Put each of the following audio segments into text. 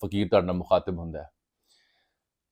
ਫਕੀਰ ਤੁਹਾਡੇ ਨਾਲ ਮੁਖਾਤਬ ਹੁੰਦਾ ਹੈ।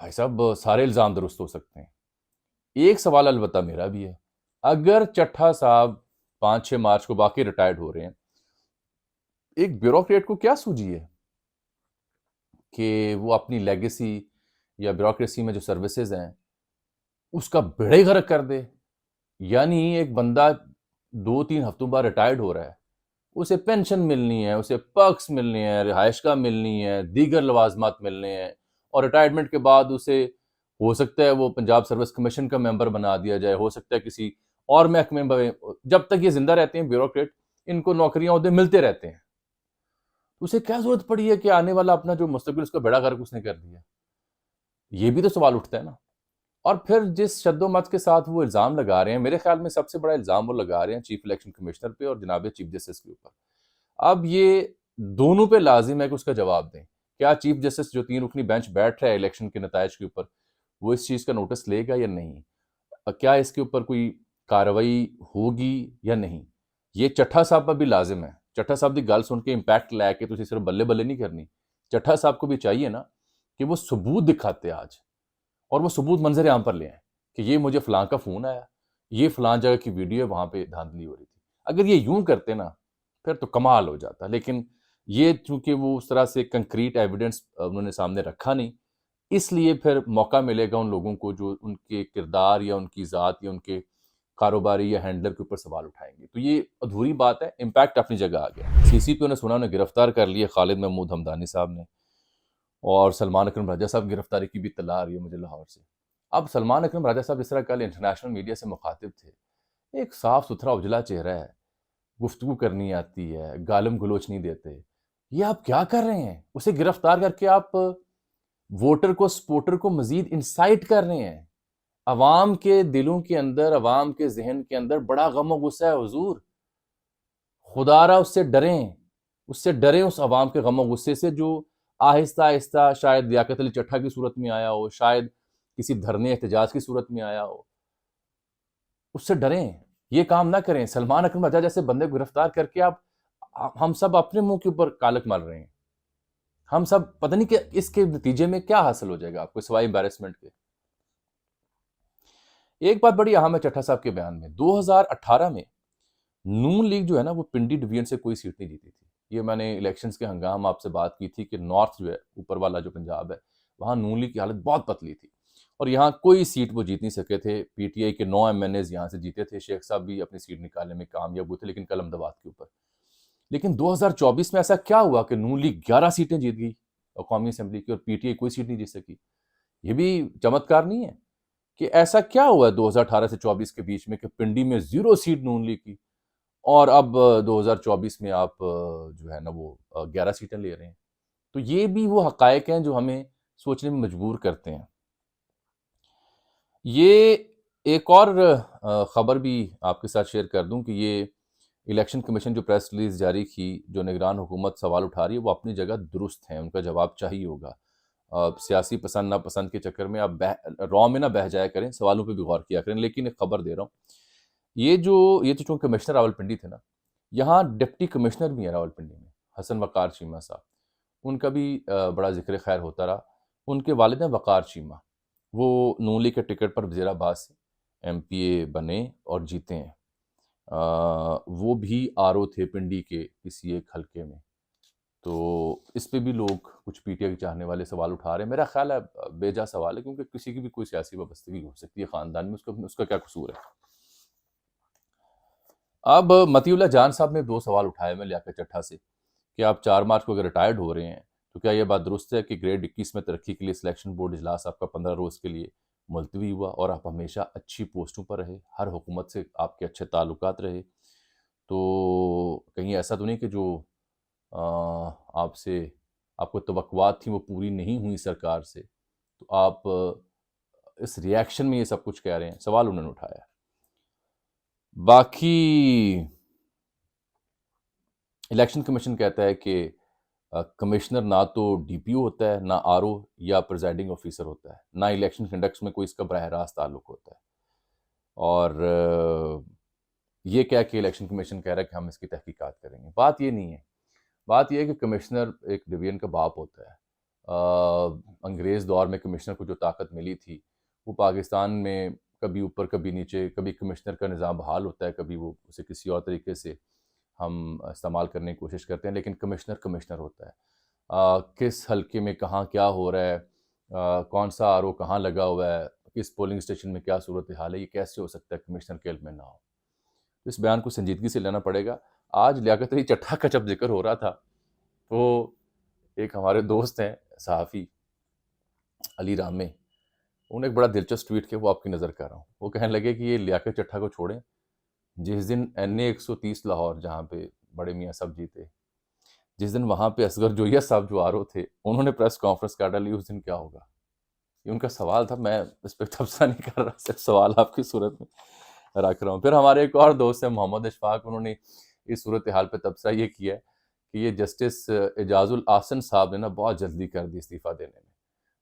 بھائی صاحب سارے الزام درست ہو سکتے ہیں، ایک سوال البتہ میرا بھی ہے، اگر چٹھا صاحب 5-6 مارچ کو باقی ریٹائرڈ ہو رہے ہیں، ایک بیوروکریٹ کو کیا سوجی ہے کہ وہ اپنی لیگیسی یا بیوروکریسی میں جو سروسز ہیں اس کا بیڑا ہی غرق کر دے؟ یعنی ایک بندہ 2-3 ہفتوں بعد ریٹائرڈ ہو رہا ہے، اسے پینشن ملنی ہے، اسے پرکس ملنی ہے، رہائش گاہ ملنی ہے، دیگر لوازمات ملنے ہیں، اور ریٹائرمنٹ کے بعد اسے ہو سکتا ہے وہ پنجاب سروس کمیشن کا ممبر بنا دیا جائے، ہو سکتا ہے کسی اور محکمے میں، جب تک یہ زندہ رہتے ہیں بیوروکریٹ ان کو نوکریاں عہدے ملتے رہتے ہیں، اسے کیا ضرورت پڑی ہے کہ آنے والا اپنا جو مستقبل اس کا بیڑا غرق اس نے کر دیا؟ یہ بھی تو سوال اٹھتا ہے نا۔ اور پھر جس شد و مت کے ساتھ وہ الزام لگا رہے ہیں، میرے خیال میں سب سے بڑا الزام وہ لگا رہے ہیں چیف الیکشن کمشنر پہ اور جناب چیف جسٹس کے اوپر۔ اب یہ دونوں پہ لازم ہے کہ اس کا جواب دیں۔ کیا چیف جسٹس جو 3 رکنی بینچ بیٹھ رہا ہے الیکشن کے نتائج کے اوپر، وہ اس چیز کا نوٹس لے گا یا نہیں؟ کیا اس کے اوپر کوئی کارروائی ہوگی یا نہیں؟ یہ چٹھا صاحب پر بھی لازم ہے۔ چٹھا صاحب کی گل سن کے امپیکٹ لے کے تسی صرف بلے بلے نہیں کرنی، چٹھا صاحب کو بھی چاہیے نا کہ وہ ثبوت دکھاتے آج، اور وہ ثبوت منظر عام پر لے آئیں کہ یہ مجھے فلاں کا فون آیا، یہ فلاں جگہ کی ویڈیو ہے، وہاں پہ دھاندلی ہو رہی تھی۔ اگر یہ یوں کرتے نا پھر تو کمال ہو جاتا، لیکن یہ چونکہ وہ اس طرح سے کنکریٹ ایویڈنس انہوں نے سامنے رکھا نہیں، اس لیے پھر موقع ملے گا ان لوگوں کو جو ان کے کردار یا ان کی ذات یا ان کے کاروباری یا ہینڈلر کے اوپر سوال اٹھائیں گے۔ تو یہ ادھوری بات ہے، امپیکٹ اپنی جگہ آ گیا۔ سی سی پی او نے سنا انہیں گرفتار کر لیے خالد محمود ہمدانی صاحب نے، اور سلمان اکرم راجہ صاحب گرفتاری کی بھی اطلاع آ رہی ہے مجھے لاہور سے۔ اب سلمان اکرم راجہ صاحب جس طرح کل انٹرنیشنل میڈیا سے مخاطب تھے، ایک صاف ستھرا اجلا چہرہ ہے، گفتگو کرنی آتی ہے، گالم گلوچ نہیں دیتے، یہ آپ کیا کر رہے ہیں؟ اسے گرفتار کر کے آپ ووٹر کو، سپورٹر کو مزید انسائٹ کر رہے ہیں۔ عوام کے دلوں کے اندر، عوام کے ذہن کے اندر بڑا غم و غصہ ہے حضور، خدا را اس سے ڈریں، اس سے ڈریں، اس عوام کے غم و غصے سے جو آہستہ آہستہ شاید لیاقت علی چٹھا کی صورت میں آیا ہو، شاید کسی دھرنے احتجاج کی صورت میں آیا ہو، اس سے ڈریں، یہ کام نہ کریں۔ سلمان اکرم راجہ جیسے بندے کو گرفتار کر کے آپ، ہم سب اپنے منہ کے اوپر کالک مال رہے ہیں، ہم سب پتہ نہیں کہ اس کے نتیجے میں کیا حاصل ہو جائے گا آپ کو سوائے امبیرسمنٹ کے۔ ایک بات بڑی اہم ہے چٹھا صاحب کے بیان میں، 2018 میں نون لیگ جو ہے نا وہ پنڈی ڈویژن سے کوئی سیٹ نہیں جیتی تھی۔ یہ میں نے الیکشنز کے ہنگام آپ سے بات کی تھی کہ نارتھ جو ہے، اوپر والا جو پنجاب ہے، وہاں نون لیگ کی حالت بہت پتلی تھی، اور یہاں کوئی سیٹ وہ جیت نہیں سکے تھے۔ پی ٹی آئی کے 9 ایم این ایز یہاں سے جیتے تھے، شیخ صاحب بھی اپنی سیٹ نکالنے میں کامیاب ہوئے تھے لیکن قلم دبات کے اوپر۔ لیکن 2024 میں ایسا کیا ہوا کہ نون لیگ 11 سیٹیں جیت گئی قومی اسمبلی کی، اور پی ٹی آئی کوئی سیٹ نہیں جیت سکی؟ یہ بھی چمتکار نہیں ہے کہ ایسا کیا ہوا ہے 2018 سے 24 کے بیچ میں کہ پنڈی میں 0 سیٹ نون لیگ کی، اور اب 2024 میں آپ جو ہے نا وہ 11 سیٹیں لے رہے ہیں؟ تو یہ بھی وہ حقائق ہیں جو ہمیں سوچنے میں مجبور کرتے ہیں۔ یہ ایک اور خبر بھی آپ کے ساتھ شیئر کر دوں کہ یہ الیکشن کمیشن جو پریس ریلیز جاری کی، جو نگران حکومت سوال اٹھا رہی ہے، وہ اپنی جگہ درست ہیں، ان کا جواب چاہیے ہوگا۔ سیاسی پسند ناپسند کے چکر میں آپ رو میں نہ بہہ جایا کریں، سوالوں پہ بھی غور کیا کریں۔ لیکن ایک خبر دے رہا ہوں، یہ تو چونکہ کمشنر راولپنڈی تھے نا، یہاں ڈپٹی کمشنر بھی ہیں راولپنڈی میں، حسن وقار چیمہ صاحب، ان کا بھی بڑا ذکر خیر ہوتا رہا۔ ان کے والد ہیں وقار چیمہ، وہ نون لیگ کے ٹکٹ پر وزیر آباد سے ایم پی اے بنے اور جیتے ہیں۔ وہ بھی آر او تھے پنڈی کے کسی ایک حلقے میں۔ تو اس پہ بھی لوگ کچھ پی ٹی آئی کے چاہنے والے سوال اٹھا رہے ہیں۔ میرا خیال ہے بے جا سوال ہے، کیونکہ کسی کی بھی کوئی سیاسی وابستگی ہو سکتی ہے خاندان میں، اس کا کیا قصور ہے؟ اب مطیع اللہ جان صاحب نے 2 سوال اٹھائے میں لیاقت چٹھا سے کہ آپ 4 مارچ کو اگر ریٹائرڈ ہو رہے ہیں تو کیا یہ بات درست ہے کہ گریڈ 21 میں ترقی کے لیے سلیکشن بورڈ اجلاس آپ کا 15 روز کے لیے ملتوی ہوا، اور آپ ہمیشہ اچھی پوسٹوں پر رہے، ہر حکومت سے آپ کے اچھے تعلقات رہے، تو کہیں ایسا تو نہیں کہ جو آپ کو توقعات تھیں وہ پوری نہیں ہوئی سرکار سے، تو آپ اس ریاکشن میں یہ سب کچھ کہہ رہے ہیں؟ سوال انہوں نے اٹھایا۔ باقی الیکشن کمیشن کہتا ہے کہ کمشنر نہ تو ڈی پی او ہوتا ہے، نہ آر او یا پریزائڈنگ آفیسر ہوتا ہے، نہ الیکشن کنڈکٹس میں کوئی اس کا براہ راست تعلق ہوتا ہے، اور یہ کہہ کہ الیکشن کمیشن کہہ رہا ہے کہ ہم اس کی تحقیقات کریں گے۔ بات یہ نہیں ہے، بات یہ ہے کہ کمشنر ایک ڈویژن کا باپ ہوتا ہے، انگریز دور میں کمشنر کو جو طاقت ملی تھی وہ پاکستان میں کبھی اوپر کبھی نیچے، کبھی کمشنر کا نظام بحال ہوتا ہے، کبھی وہ اسے کسی اور طریقے سے ہم استعمال کرنے کی کوشش کرتے ہیں، لیکن کمشنر کمشنر ہوتا ہے۔ کس حلقے میں کہاں کیا ہو رہا ہے، کون سا آر او کہاں لگا ہوا ہے، کس پولنگ اسٹیشن میں کیا صورتحال ہے، یہ کیسے ہو سکتا ہے کمشنر کے علم میں نہ ہو؟ اس بیان کو سنجیدگی سے لینا پڑے گا۔ آج لیاقت علی چٹھا کا جب ذکر ہو رہا تھا تو ایک ہمارے دوست ہیں صحافی علی رامے، انہوں نے ایک بڑا دلچسپ ٹویٹ کیا، وہ آپ کی نظر کر رہا ہوں۔ وہ کہنے لگے کہ یہ لیاقت چٹھا کو چھوڑیں، جس دن NA 130 لاہور جہاں پہ بڑے میاں صاحب جیتے، جس دن وہاں پہ اصغر جویہ صاحب جو آر او تھے انہوں نے پریس کانفرنس کر ڈالی، اس دن کیا ہوگا؟ یہ ان کا سوال تھا، میں اس پہ تبصرہ نہیں کر رہا، صرف سوال آپ کی صورت میں رکھ رہا ہوں۔ پھر ہمارے ایک اور دوست ہیں محمد اشفاق، انہوں نے اس صورتحال پہ تبصرہ یہ کیا ہے کہ یہ جسٹس اعجاز الاحسن صاحب نے نا بہت جلدی کر دی استعفیٰ دینے میں،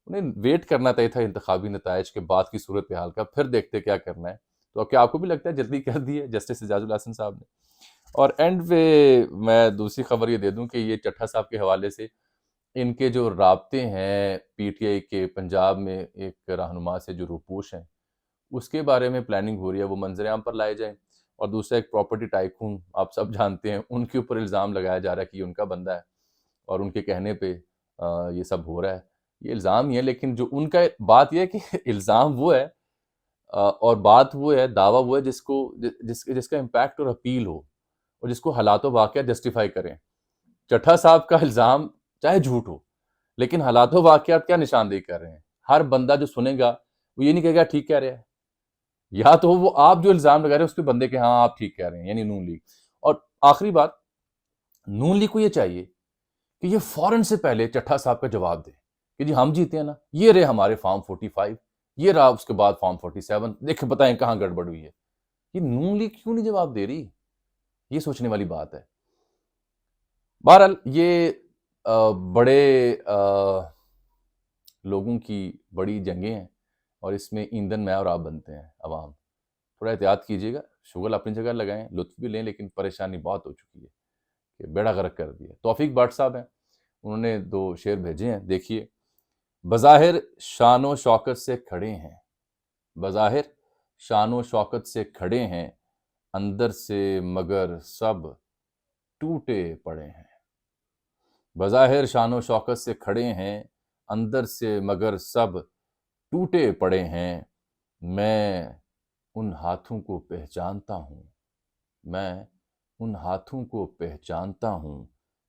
انہیں ویٹ کرنا طے تھا انتخابی نتائج کے بعد کی صورتحال کا، پھر دیکھتے کیا کرنا ہے۔ تو کیا آپ کو بھی لگتا ہے جلدی کر دی ہے جسٹس اعجاز الاحسن صاحب نے؟ اور اینڈ پہ میں دوسری خبر یہ دے دوں کہ یہ چٹھا صاحب کے حوالے سے ان کے جو رابطے ہیں PTI کے پنجاب میں ایک رہنما سے جو روپوش ہیں، اس کے بارے میں پلاننگ ہو رہی ہے وہ منظر عام پر لائے جائیں، اور دوسرا ایک پراپرٹی ٹائکون آپ سب جانتے ہیں، ان کے اوپر الزام لگایا جا رہا ہے کہ یہ ان کا بندہ ہے اور ان کے کہنے پہ یہ سب ہو رہا ہے۔ یہ الزام ہی ہے، لیکن جو ان کا بات یہ ہے کہ الزام وہ ہے اور بات وہ ہے، دعویٰ وہ ہے جس کا امپیکٹ اور اپیل ہو اور جس کو حالات و واقعہ جسٹیفائی کریں۔ چٹھا صاحب کا الزام چاہے جھوٹ ہو لیکن حالات و واقعات کیا نشاندہی کر رہے ہیں، ہر بندہ جو سنے گا وہ یہ نہیں کہے گا ٹھیک کہہ رہے ہیں، یا تو وہ آپ جو الزام لگا رہے ہیں اس پہ بندے کے ہاں آپ ٹھیک کہہ رہے ہیں، یعنی نون لیگ۔ اور آخری بات، نون لیگ کو یہ چاہیے کہ یہ فوراً سے پہلے چٹھا صاحب کا جواب دے کہ جی ہم جیتے ہیں نا، یہ رہے ہمارے فارم 45، یہ رہا اس کے بعد فارم 47، دیکھیں بتائیں کہاں گڑبڑ ہوئی ہے۔ یہ نون لیگ کیوں نہیں جواب دے رہی؟ یہ سوچنے والی بات ہے۔ بہرحال یہ بڑے لوگوں کی بڑی جنگیں ہیں اور اس میں ایندھن میں اور آپ بنتے ہیں عوام، تھوڑا احتیاط کیجیے گا، شغل اپنی جگہ لگائیں، لطف بھی لیں، لیکن پریشانی بہت ہو چکی ہے کہ بیڑا غرق کر دیا۔ توفیق بٹ صاحب ہیں، انہوں نے 2 شعر بھیجے ہیں، دیکھیے۔ بظاہر شان و شوکت سے کھڑے ہیں، بظاہر شان و شوکت سے کھڑے ہیں، اندر سے مگر سب ٹوٹے پڑے ہیں۔ بظاہر شان و شوکت سے کھڑے ہیں، اندر سے مگر سب ٹوٹے پڑے ہیں۔ میں ان ہاتھوں کو پہچانتا ہوں، میں ان ہاتھوں کو پہچانتا ہوں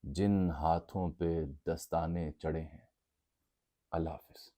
جن ہاتھوں پہ دستانے چڑھے ہیں۔ اللہ حافظ۔